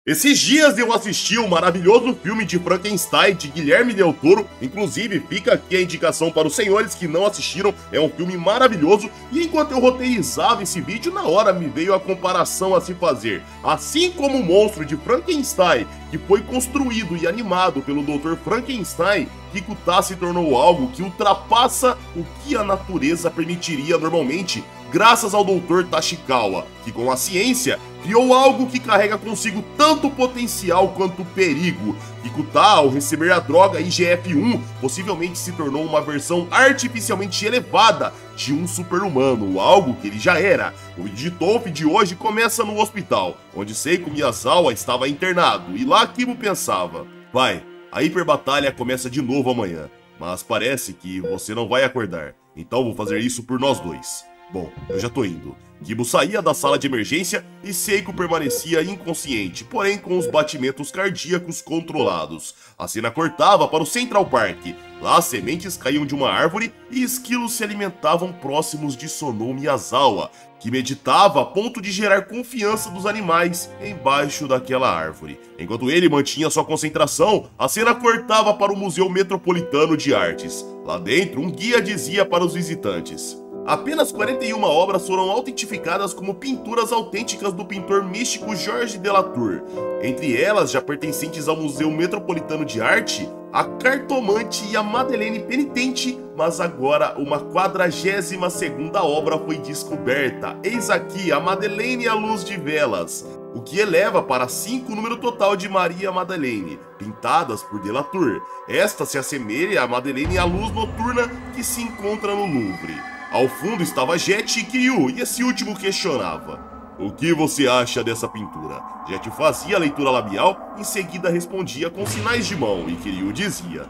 Esses dias eu assisti o maravilhoso filme de Frankenstein de Guilherme Del Toro, inclusive fica aqui a indicação para os senhores que não assistiram, é um filme maravilhoso, e enquanto eu roteirizava esse vídeo, na hora me veio a comparação a se fazer. Assim como o monstro de Frankenstein, que foi construído e animado pelo Dr. Frankenstein, Kikuta se tornou algo que ultrapassa o que a natureza permitiria normalmente, graças ao Dr. Tachikawa, que com a ciência criou algo que carrega consigo tanto potencial quanto perigo. Kikuta, ao receber a droga IGF-1, possivelmente se tornou uma versão artificialmente elevada de um super-humano, algo que ele já era. O vídeo de Toff de hoje começa no hospital, onde Seiko Miyazawa estava internado, e lá Kibo pensava: vai, a hiperbatalha começa de novo amanhã, mas parece que você não vai acordar, então vou fazer isso por nós dois. Bom, eu já tô indo. Kibo saía da sala de emergência e Seiko permanecia inconsciente, porém com os batimentos cardíacos controlados. A cena cortava para o Central Park. Lá sementes caíam de uma árvore e esquilos se alimentavam próximos de Sonou Miyazawa, que meditava a ponto de gerar confiança dos animais embaixo daquela árvore. Enquanto ele mantinha sua concentração, a cena cortava para o Museu Metropolitano de Artes. Lá dentro, um guia dizia para os visitantes: apenas 41 obras foram autentificadas como pinturas autênticas do pintor místico Georges Delatour. Entre elas, já pertencentes ao Museu Metropolitano de Arte, a Cartomante e a Madeleine Penitente, mas agora uma 42ª obra foi descoberta. Eis aqui a Madeleine à Luz de Velas, o que eleva para 5 o número total de Maria Madeleine, pintadas por Delatour. Esta se assemelha à Madeleine à Luz Noturna que se encontra no Louvre. Ao fundo estava Jet e Kiryu, e esse último questionava: o que você acha dessa pintura? Jet fazia a leitura labial, em seguida respondia com sinais de mão, e Kiryu dizia: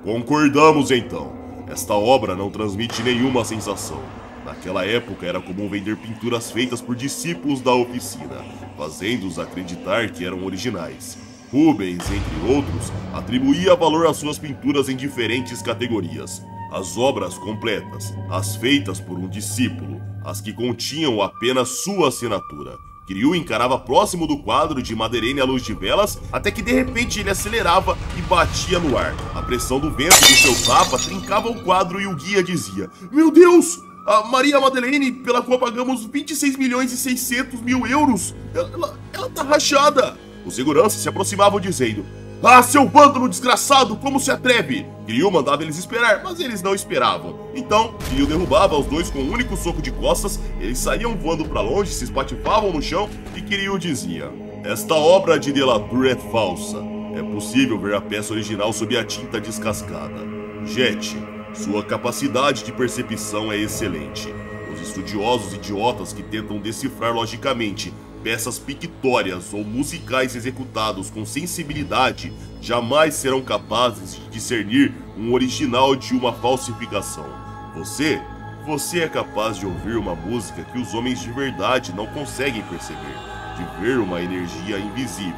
concordamos então, esta obra não transmite nenhuma sensação. Naquela época era comum vender pinturas feitas por discípulos da oficina, fazendo-os acreditar que eram originais. Rubens, entre outros, atribuía valor às suas pinturas em diferentes categorias: as obras completas, as feitas por um discípulo, as que continham apenas sua assinatura. Kiryu encarava próximo do quadro de Madeleine à Luz de Velas, até que de repente ele acelerava e batia no ar. A pressão do vento do seu tapa trincava o quadro e o guia dizia: meu Deus! A Maria Madeleine, pela qual pagamos 26.600.000 euros, ela tá rachada! Os seguranças se aproximavam dizendo: ah, seu vândalo desgraçado, como se atreve? Kiryu mandava eles esperar, mas eles não esperavam. Então, Kiryu derrubava os dois com um único soco de costas, eles saíam voando para longe, se espatifavam no chão e Kiryu dizia: esta obra de Delatour é falsa. É possível ver a peça original sob a tinta descascada. Jet, sua capacidade de percepção é excelente. Os estudiosos idiotas que tentam decifrar logicamente peças pictórias ou musicais executados com sensibilidade jamais serão capazes de discernir um original de uma falsificação. Você é capaz de ouvir uma música que os homens de verdade não conseguem perceber, de ver uma energia invisível.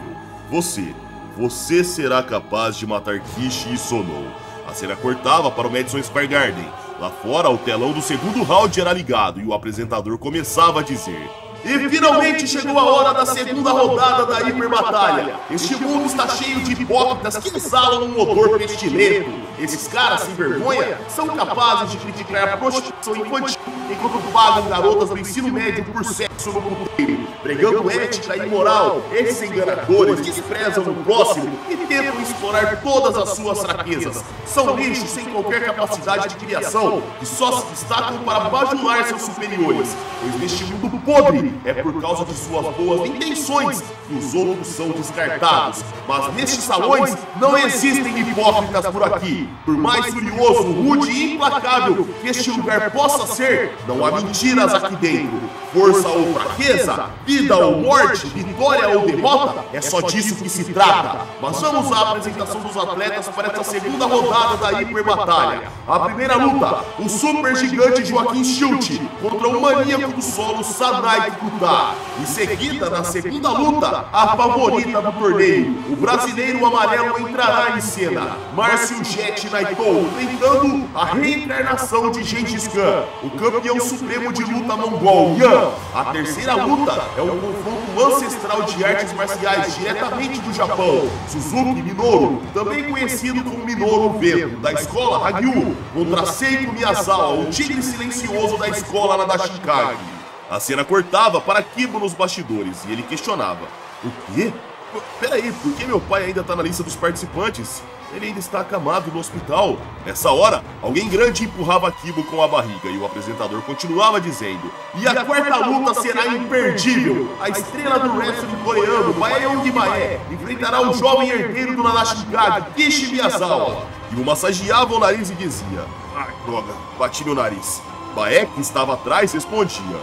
Você será capaz de matar Kishi e Sonou. A cena cortava para o Madison Square Garden. Lá fora, o telão do segundo round era ligado e o apresentador começava a dizer: e finalmente chegou a hora da segunda rodada da hiperbatalha. Este mundo está cheio de hipócritas que exalam um odor pestilento. Esses caras sem vergonha são capazes de criticar a prostituição infantil enquanto pagam garotas do ensino médio por sexo no puteiro, pregando ética e moral. Esses enganadores desprezam o próximo e tentam explorar todas as suas fraquezas. São lixos sem qualquer capacidade de criação, que só se destacam para bajular seus superiores, pois neste mundo podre é por causa de suas boas intenções que os outros são descartados. Mas nestes salões não existem hipócritas por aqui. Por mais furioso, rude e implacável que este lugar possa ser, não há mentiras aqui dentro. Força ou fraqueza, vida ou morte, vitória ou derrota, é só disso que se trata. Mas vamos à apresentação dos atletas para essa segunda rodada da hiperbatalha. A primeira luta, o super gigante Joaquim Schilt contra o maníaco do solo Sadai Kikuta. Em seguida, na segunda luta, a favorita do torneio, o brasileiro amarelo entrará em cena. Márcio Jet Naito, enfrentando a reencarnação de Gengis Khan, o campeão supremo de luta mongol, Yan. A terceira luta é um confronto ancestral de artes marciais diretamente do Japão. Suzuki Minoru, também conhecido como Minoru Vento, da escola Hagyu, contra Seiko Miyazawa, o tigre silencioso da escola Nadashikage. A cena cortava para Kibo nos bastidores e ele questionava: o quê? Peraí, por que meu pai ainda tá na lista dos participantes? Ele ainda está acamado no hospital. Nessa hora, alguém grande empurrava Kibo com a barriga e o apresentador continuava dizendo: e a quarta luta será imperdível. A estrela do wrestling coreano, Baeong Bae, enfrentará o jovem herdeiro do Nadashikage, Kishi Miyazawa. Kibo massageava o nariz e dizia: ai, droga, bati meu nariz. Bae, que estava atrás, respondia: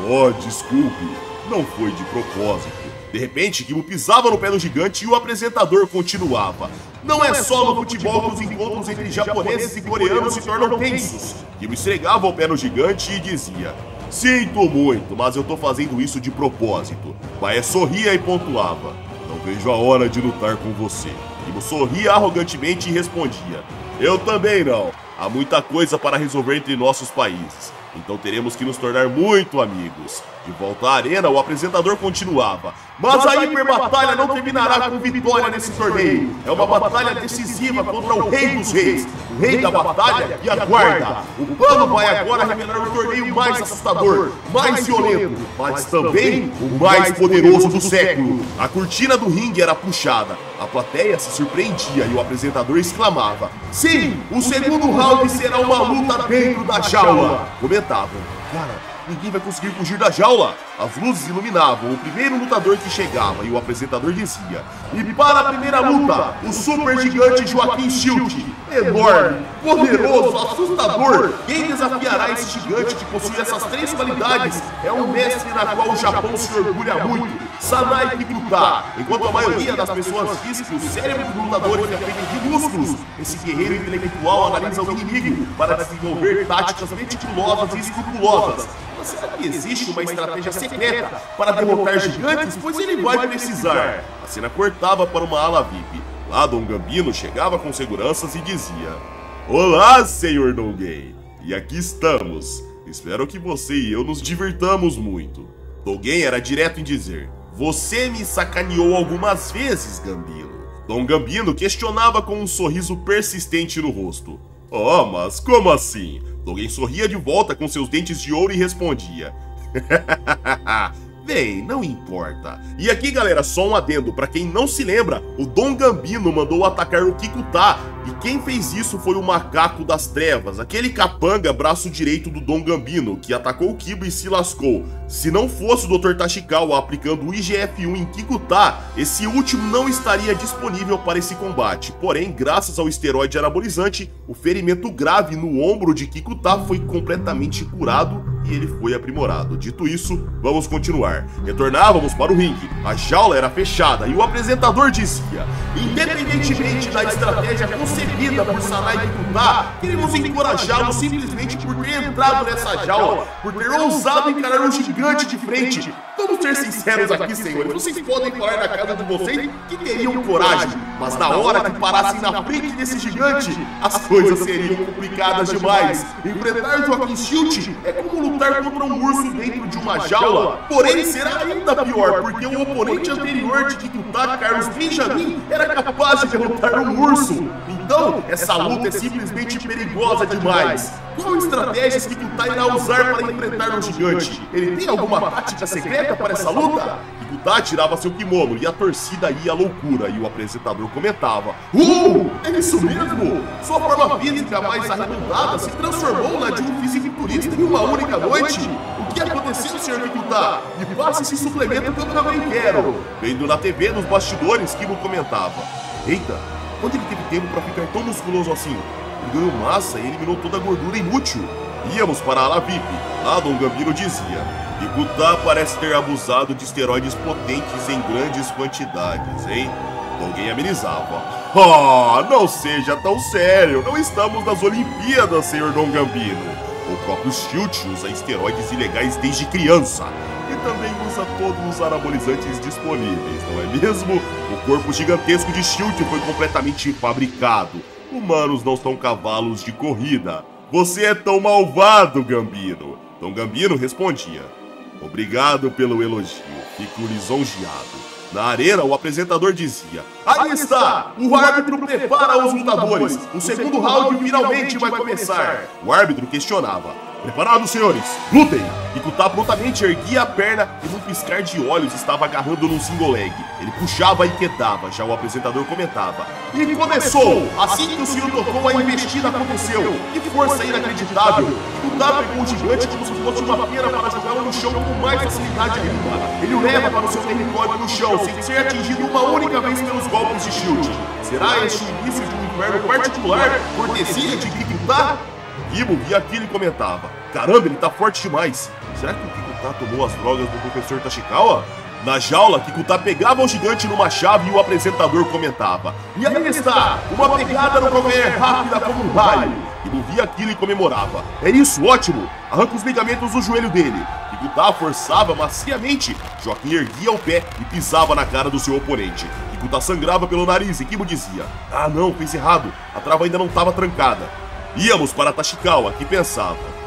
oh, desculpe, não foi de propósito. De repente, Kibo pisava no pé do gigante e o apresentador continuava: não é só no futebol que os encontros entre japoneses e coreanos se tornam tensos. Kibo esfregava o pé no gigante e dizia: sinto muito, mas eu tô fazendo isso de propósito. Bae sorria e pontuava: não vejo a hora de lutar com você. Kibo sorria arrogantemente e respondia: eu também não. Há muita coisa para resolver entre nossos países, então teremos que nos tornar muito amigos. De volta à arena, o apresentador continuava: mas a hiperbatalha não terminará com vitória nesse torneio. É uma batalha decisiva contra o Rei dos Reis, o Rei da Batalha e a Guarda. O plano vai agora revelar o torneio mais assustador, mais violento, mas também o mais poderoso do século. A cortina do ringue era puxada, a plateia se surpreendia e o apresentador exclamava: sim, o segundo round será uma luta dentro da jaula. Comentavam: cara, ninguém vai conseguir fugir da jaula. As luzes iluminavam o primeiro lutador que chegava e o apresentador dizia: e para a primeira luta, o super gigante Joaquim Schilt. Enorme, poderoso, assustador. Quem desafiará esse gigante que possui essas três qualidades é um mestre na qual o Japão se orgulha muito, Sanai Kikuta. Enquanto a maioria das pessoas diz que o cérebro do lutador é feito de músculos, esse guerreiro intelectual analisa o inimigo para desenvolver táticas meticulosas e escrupulosas. Mas será que existe uma estratégia secreta para derrotar gigantes? Pois ele vai precisar. A cena cortava para uma ala VIP. Lá, Dom Gambino chegava com seguranças e dizia: olá, senhor Dogen. E aqui estamos. Espero que você e eu nos divirtamos muito. Dogen era direto em dizer: você me sacaneou algumas vezes, Gambino. Dom Gambino questionava com um sorriso persistente no rosto: oh, mas como assim? Dogen sorria de volta com seus dentes de ouro e respondia: bem, não importa. E aqui, galera, só um adendo. Pra quem não se lembra, o Dom Gambino mandou atacar o Kikuta. E quem fez isso foi o Macaco das Trevas, aquele capanga braço direito do Dom Gambino, que atacou o Kibo e se lascou. Se não fosse o Dr. Tachikawa aplicando o IGF-1 em Kikuta, esse último não estaria disponível para esse combate. Porém, graças ao esteroide anabolizante, o ferimento grave no ombro de Kikuta foi completamente curado e ele foi aprimorado. Dito isso, vamos continuar. Retornávamos para o ringue. A jaula era fechada e o apresentador dizia: independentemente da estratégia concebida por Sanai Kikuta, queremos encorajá-lo simplesmente por ter entrado nessa jaula, por ter ousado encarar um gigante de frente. Vamos ser sinceros aqui, senhores. Vocês podem falar na casa de vocês que teriam coragem, mas na hora que parassem na frente desse gigante, as coisas seriam complicadas demais. Enfrentar Joaquim Schilt é como lutar contra um urso dentro de uma jaula, porém será ainda pior, porque o oponente anterior de Kikuta, Carlos Benjamin, era capaz de derrotar um urso. Então, essa luta é simplesmente perigosa demais. Qual estratégia que Kikuta irá usar para enfrentar um gigante? Ele tem alguma tática secreta para essa luta? Kikuta tirava seu kimono e a torcida ia à loucura e o apresentador comentava: é isso mesmo? Sua forma física mais arredondada se transformou na de um fisiculturista em uma única noite? O que aconteceu, Sr. Kikuta? Me passe esse suplemento que eu também quero. Vendo na TV, nos bastidores, Kibo comentava: eita, quando ele teve tempo para ficar tão musculoso assim? Ele ganhou massa e eliminou toda a gordura inútil. Íamos para a ala VIP. Lá, Dom Gambino dizia: Kikuta parece ter abusado de esteroides potentes em grandes quantidades, hein? Alguém amenizava: oh, não seja tão sério. Não estamos nas Olimpíadas, senhor Dom Gambino. O próprio Schilt usa esteroides ilegais desde criança. e também usa todos os anabolizantes disponíveis, não é mesmo? O corpo gigantesco de Shield foi completamente fabricado. Humanos não são cavalos de corrida. Você é tão malvado, Gambino. Então Gambino respondia: obrigado pelo elogio, fico lisonjeado. Na arena, o apresentador dizia: aí está! O árbitro prepara os lutadores. O segundo round finalmente vai começar. O árbitro questionava: preparados, senhores? Lutem! Kikuta prontamente erguia a perna e num piscar de olhos estava agarrando num single leg. Ele puxava e quedava, já o apresentador comentava: e começou! Assim que o sino tocou, a investida aconteceu. Que força inacreditável! Kikuta pegou o gigante como se fosse uma pena para jogá-lo no chão com mais facilidade ainda. Ele o leva para o seu território no chão, sem ser atingido uma única vez pelos golpes de Shield. Será este o início de um inferno particular, cortesia de Kikuta? Ibo via aquilo e comentava: caramba, ele tá forte demais. Será que o Kikuta tomou as drogas do professor Tashikawa? Na jaula, Kikuta pegava o gigante numa chave e o apresentador comentava: e aí está, uma pegada no calcanhar rápida como um raio. Ibo via aquilo e comemorava: é isso, ótimo, arranca os ligamentos do joelho dele. Kikuta forçava maciamente. Joaquim erguia o pé e pisava na cara do seu oponente. Kikuta sangrava pelo nariz e Kibo dizia: ah não, fez errado, a trava ainda não estava trancada. Íamos para Tashikawa, que pensava: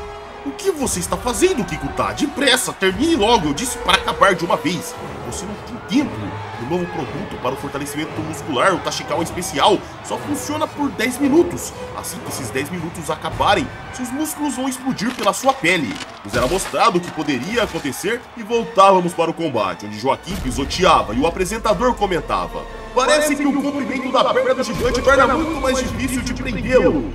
o que você está fazendo, Kikuta? Depressa, termine logo, eu disse para acabar de uma vez. Você não tem tempo. O novo produto para o fortalecimento muscular, o Tashikawa especial, só funciona por 10 minutos. Assim que esses 10 minutos acabarem, seus músculos vão explodir pela sua pele. Nos era mostrado o que poderia acontecer e voltávamos para o combate, onde Joaquim pisoteava e o apresentador comentava: parece que o comprimento da perna do gigante torna muito mais difícil de prendê-lo.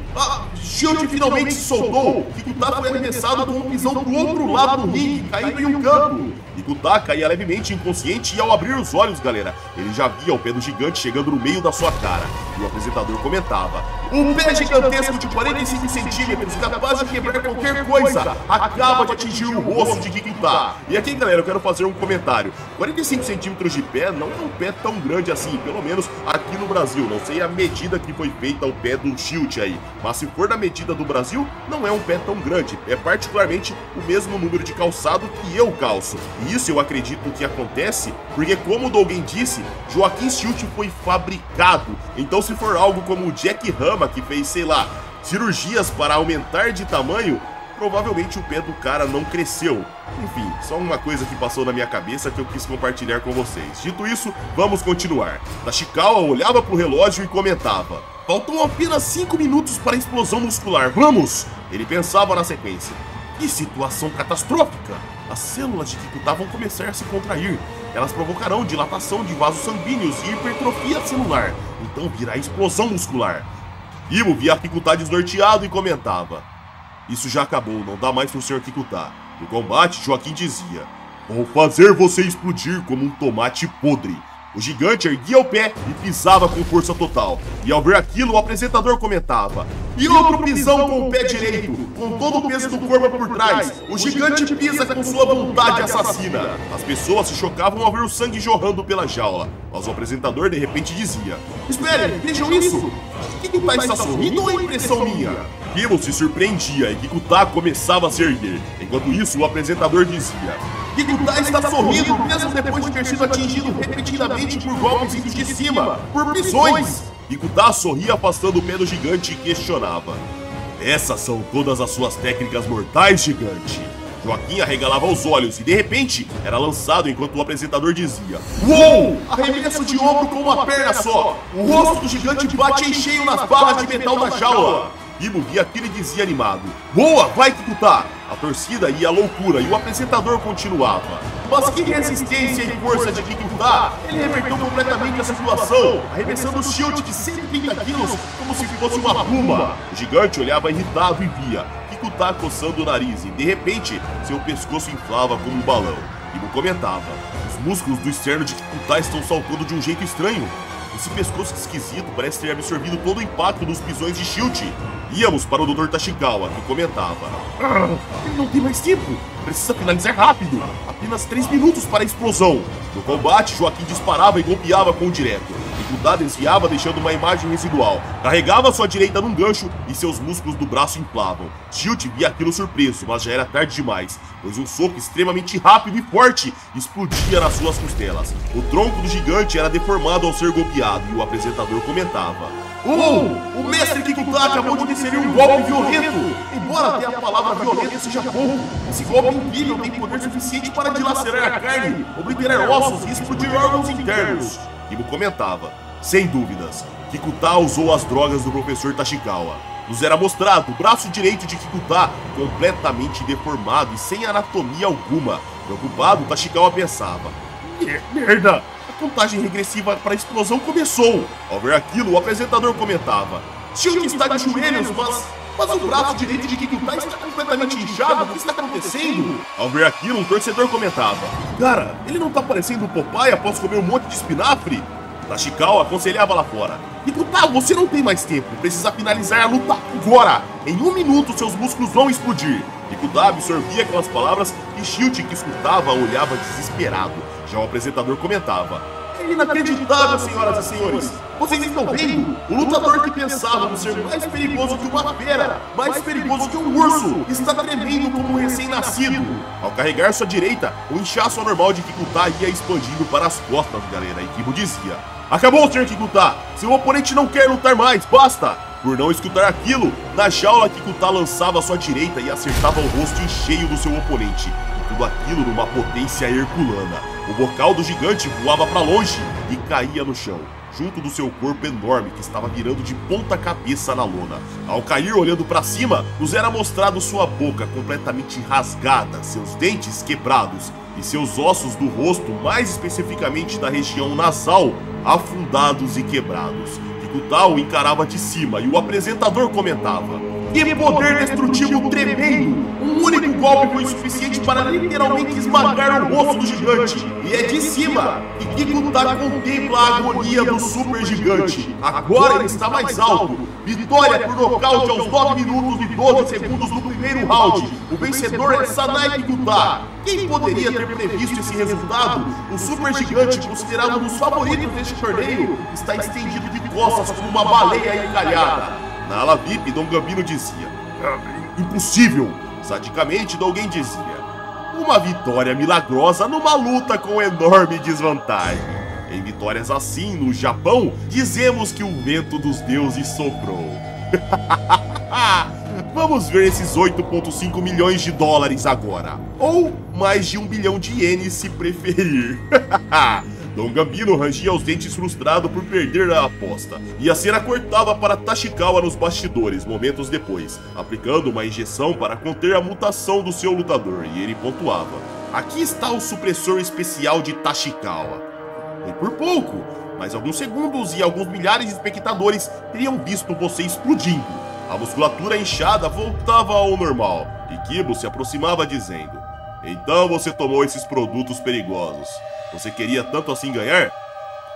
Shield finalmente se soltou. Kikuta foi arremessado com um pisão do outro lado do ringue, caindo em um canto. Kikuta caía levemente inconsciente e ao abrir os olhos, galera, ele já via o pé do gigante chegando no meio da sua cara. E o apresentador comentava: um pé gigantesco de 45 centímetros, capaz de quebrar qualquer coisa, acaba de atingir o rosto de Kikuta. E aqui, galera, eu quero fazer um comentário. 45 centímetros de pé não é um pé tão grande assim, pelo menos aqui no Brasil. Não sei a medida que foi feita o pé do Shield aí, mas se for da medida do Brasil, não é um pé tão grande. É particularmente o mesmo número de calçado que eu calço. E isso eu acredito que acontece porque, como o Dogen disse, Joaquim Shield foi fabricado. Então, se for algo como o Jack Hama, que fez, sei lá, cirurgias para aumentar de tamanho, provavelmente o pé do cara não cresceu. Enfim, só uma coisa que passou na minha cabeça que eu quis compartilhar com vocês. Dito isso, vamos continuar. Tashikawa olhava pro relógio e comentava: faltam apenas 5 minutos para a explosão muscular, vamos! Ele pensava na sequência: que situação catastrófica! As células de Kikuta vão começar a se contrair. Elas provocarão dilatação de vasos sanguíneos e hipertrofia celular. Então virá explosão muscular. Ibo via Kikuta desnorteado e comentava: isso já acabou, não dá mais pro Sr. Kikuta. No combate, Joaquim dizia: vou fazer você explodir como um tomate podre. O gigante erguia o pé e pisava com força total. E ao ver aquilo, o apresentador comentava: e outro pisão com o pé direito, com todo o peso do corpo por trás. O gigante pisa com sua vontade assassina. As pessoas se chocavam ao ver o sangue jorrando pela jaula. Mas o apresentador de repente dizia: espere, vejam isso! Kikuta está sorrindo ou é impressão minha? Kibo se surpreendia e Kikuta começava a se erguer. Enquanto isso, o apresentador dizia: Kikuta está sorrindo mesmo depois de ter sido atingido repetidamente por golpes vindos de cima, por pisões. Kikuta sorria afastando o pé do gigante e questionava: essas são todas as suas técnicas mortais, gigante? Joaquim arregalava os olhos e de repente era lançado enquanto o apresentador dizia: uou! Arremesso de ombro com uma perna só! O rosto do gigante bate em cheio nas barras de metal da jaula. Ibo via aquilo e dizia animado: boa, vai Kikuta! A torcida ia à loucura e o apresentador continuava: mas que resistência e força de Kikuta! Ele reverteu completamente a situação, arremessando o Shield de 130 quilos como se fosse uma pluma. O gigante olhava irritado e via Kikuta coçando o nariz e, de repente, seu pescoço inflava como um balão. Ibo comentava: os músculos do externo de Kikuta estão saltando de um jeito estranho. Esse pescoço esquisito parece ter absorvido todo o impacto dos pisões de Shield. Íamos para o Dr. Tashikawa, que comentava: ele não tem mais tempo, precisa finalizar rápido. Apenas 3 minutos para a explosão. No combate, Joaquim disparava e golpeava com o direto. Kikuta desviava deixando uma imagem residual. Carregava sua direita num gancho e seus músculos do braço inflavam. Shield via aquilo surpreso, mas já era tarde demais, pois um soco extremamente rápido e forte explodia nas suas costelas. O tronco do gigante era deformado ao ser golpeado e o apresentador comentava: o mestre Kikuta acabou de desferir um golpe violento. Embora até a palavra violento seja pouco, esse golpe incrível tem poder suficiente para dilacerar a carne, obliterar ossos e explodir órgãos internos. Kibo comentava: sem dúvidas, Kikuta usou as drogas do professor Tashikawa. Nos era mostrado o braço direito de Kikuta completamente deformado e sem anatomia alguma. Preocupado, Tashikawa pensava: merda! A contagem regressiva para a explosão começou. Ao ver aquilo, o apresentador comentava: Shield está de joelhos, mas o braço direito de Kikuta está completamente inchado. O que está acontecendo? Ao ver aquilo, um torcedor comentava: cara, ele não está parecendo o Popeye após comer um monte de espinafre? Tashikawa aconselhava lá fora: Kikuta, você não tem mais tempo, precisa finalizar a luta agora. Em 1 minuto seus músculos vão explodir. Kikuta absorvia aquelas palavras e Shield, que escutava, olhava desesperado. Já o apresentador comentava: é inacreditável, senhoras e senhores. Vocês estão vendo? O lutador que pensava ser mais perigoso que uma fera, mais perigoso que um urso, está tremendo como um recém-nascido. Ao carregar sua direita, o inchaço anormal de Kikuta ia expandindo para as costas, galera, e Kibo dizia: acabou, Sr. Kikuta. Seu oponente não quer lutar mais, basta. Por não escutar aquilo, na jaula Kikuta lançava sua direita e acertava o rosto em cheio do seu oponente. E tudo aquilo numa potência herculana. O bocal do gigante voava para longe e caía no chão, junto do seu corpo enorme que estava virando de ponta cabeça na lona. Ao cair olhando para cima, nos era mostrado sua boca completamente rasgada, seus dentes quebrados e seus ossos do rosto, mais especificamente da região nasal, afundados e quebrados. Kikuta o encarava de cima e o apresentador comentava: que poder destrutivo tremendo! Um único golpe foi suficiente para literalmente esmagar o rosto do gigante. E é de cima que Kikuta contempla a agonia do super gigante. Agora ele está mais alto. Vitória por nocaute aos 9 minutos e 12 segundos do primeiro round. O vencedor é Sanai Kikuta. Quem poderia ter previsto esse resultado? O super gigante, considerado um dos favoritos deste torneio, está estendido de costas como uma baleia encalhada. Na ala VIP, Dom Gambino dizia: impossível! Sadicamente, Dogen dizia: uma vitória milagrosa numa luta com enorme desvantagem. Em vitórias assim, no Japão, dizemos que o vento dos deuses soprou. Vamos ver esses 8,5 milhões de dólares agora. Ou mais de 1 bilhão de ienes, se preferir. Dom Gambino rangia os dentes frustrado por perder a aposta, e a cena cortava para Tashikawa nos bastidores momentos depois, aplicando uma injeção para conter a mutação do seu lutador, e ele pontuava: aqui está o supressor especial de Tashikawa. Foi por pouco, mas alguns segundos e alguns milhares de espectadores teriam visto você explodindo. A musculatura inchada voltava ao normal, e Kibo se aproximava dizendo: então você tomou esses produtos perigosos. Você queria tanto assim ganhar?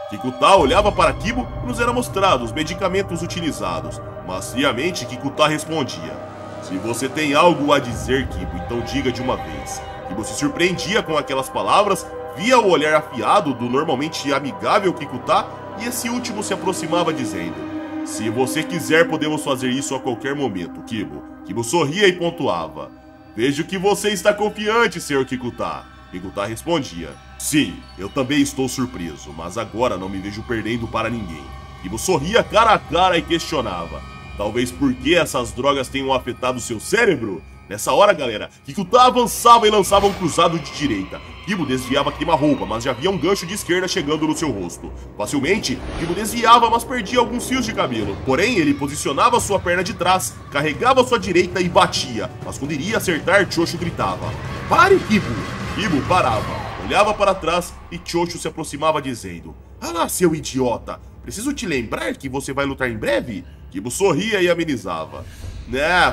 Kikuta olhava para Kibo e nos era mostrado os medicamentos utilizados, mas friamente Kikuta respondia: se você tem algo a dizer, Kibo, então diga de uma vez. Kibo se surpreendia com aquelas palavras, via o olhar afiado do normalmente amigável Kikuta, e esse último se aproximava dizendo: se você quiser, podemos fazer isso a qualquer momento, Kibo. Kibo sorria e pontuava: vejo que você está confiante, Sr. Kikuta. Kikuta respondia: sim, eu também estou surpreso, mas agora não me vejo perdendo para ninguém. Kibo sorria cara a cara e questionava: talvez porque essas drogas tenham afetado seu cérebro? Nessa hora, galera, Kikuta avançava e lançava um cruzado de direita. Kibo desviava queima-roupa, mas já havia um gancho de esquerda chegando no seu rosto. Facilmente, Kibo desviava, mas perdia alguns fios de cabelo. Porém, ele posicionava sua perna de trás, carregava sua direita e batia. Mas quando iria acertar, Choshu gritava: pare, Kibo! Kibo parava, olhava para trás e Choshu se aproximava dizendo: ah, seu idiota! Preciso te lembrar que você vai lutar em breve? Kibo sorria e amenizava: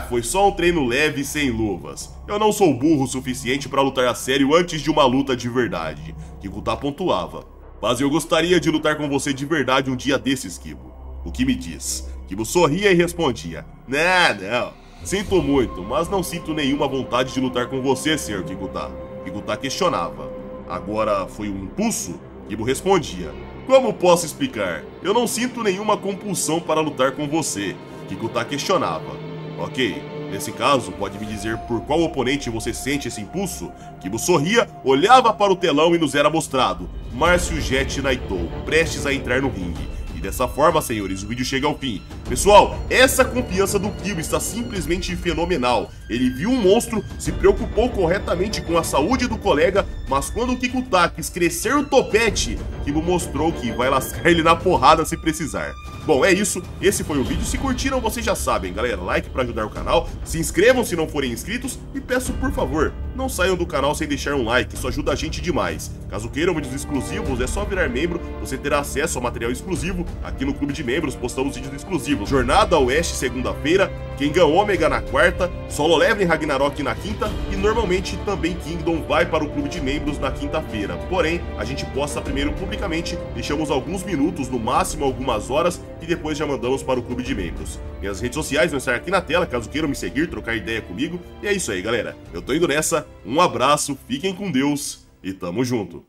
foi só um treino leve sem luvas. Eu não sou burro o suficiente para lutar a sério antes de uma luta de verdade. Kikuta pontuava: mas eu gostaria de lutar com você de verdade um dia desses, Kibo. O que me diz? Kibo sorria e respondia: não. Sinto muito, mas não sinto nenhuma vontade de lutar com você, Sr. Kikuta. Kikuta questionava: agora foi um impulso? Kibo respondia: Como posso explicar? Eu não sinto nenhuma compulsão para lutar com você, Kikuta questionava. Ok, nesse caso, pode me dizer por qual oponente você sente esse impulso? Kibo sorria, olhava para o telão e nos era mostrado Márcio Jet Naito, prestes a entrar no ringue. E dessa forma, senhores, o vídeo chega ao fim. Pessoal, essa confiança do Kibo está simplesmente fenomenal. Ele viu um monstro, se preocupou corretamente com a saúde do colega, mas quando o Kikuta quis crescer o topete, Kibo mostrou que vai lascar ele na porrada se precisar. Bom, é isso, esse foi o vídeo. Se curtiram, vocês já sabem, galera, like para ajudar o canal, se inscrevam se não forem inscritos e peço por favor, não saiam do canal sem deixar um like, isso ajuda a gente demais. Caso queiram vídeos exclusivos, é só virar membro, você terá acesso ao material exclusivo. Aqui no Clube de Membros postamos vídeos exclusivos. Jornada Oeste segunda-feira, Kengan Omega na quarta, Solo Leveling Ragnarok na quinta e normalmente também Kingdom vai para o Clube de Membros na quinta-feira. Porém, a gente posta primeiro publicamente, deixamos alguns minutos, no máximo algumas horas, e depois já mandamos para o Clube de Membros. Minhas redes sociais vão estar aqui na tela, caso queiram me seguir, trocar ideia comigo. E é isso aí, galera. Eu tô indo nessa, um abraço, fiquem com Deus e tamo junto.